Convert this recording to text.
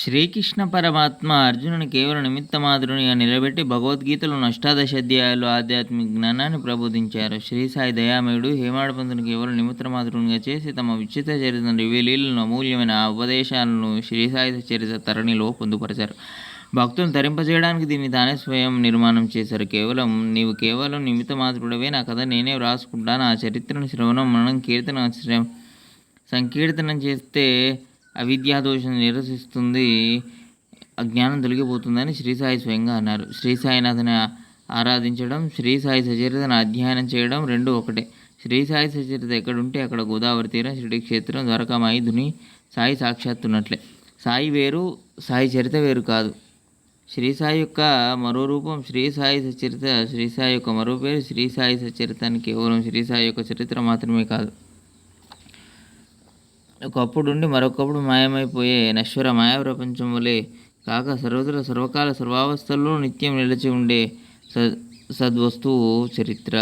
శ్రీకృష్ణ పరమాత్మ అర్జునుని కేవలం నిమిత్త మాత్రునిగా నిలబెట్టి భగవద్గీతలోని అష్టాదశ అధ్యాయాలు ఆధ్యాత్మిక జ్ఞానాన్ని ప్రబోధించారు. శ్రీ సాయి దయామయుడు హేమాడపంతుని కేవలం నిమిత్త మాత్రునిగా చేసి తమ విచిత్ర చరిత్ర దివ్యలీలను అమూల్యమైన ఉపదేశాలను శ్రీ సాయి చరిత్ర తరణిలో పొందుపరిచారు. భక్తులను తరింపజేయడానికి దీన్ని తానే స్వయం నిర్మాణం చేశారు. నీవు కేవలం నిమిత్త మాత్రుడవే, నా కథ నేనే వ్రాసుకుంటాను. ఆ చరిత్రను శ్రవణం మనం సంకీర్తనం చేస్తే అవిద్యాదోషం నిరసిస్తుంది, అజ్ఞానం తొలగిపోతుందని శ్రీ సాయి స్వయంగా అన్నారు. శ్రీ సాయినాథని ఆరాధించడం, శ్రీ సాయి సచరితను అధ్యయనం చేయడం రెండు ఒకటే. శ్రీ సాయి సచరిత ఎక్కడుంటే అక్కడ గోదావరి తీరం, షిరిడి క్షేత్రం, ద్వారకామాయి, ధుని సాయి సాక్షాత్తున్నట్లే. సాయి వేరు, సాయి చరిత వేరు కాదు. శ్రీ సాయి యొక్క మరో రూపం శ్రీ సాయి సచరిత, శ్రీ సాయి యొక్క మరో పేరు శ్రీ సాయి సచరిత అని కేవలం శ్రీ సాయి యొక్క చరిత్ర మాత్రమే కాదు, ఒకప్పుడుండి మరొకప్పుడు మాయమైపోయే నశ్వర మాయా ప్రపంచం వలె కాక సర్వత్ర సర్వకాల సర్వావస్థల్లో నిత్యం నిలిచి ఉండే సద్వస్తువు చరిత్ర.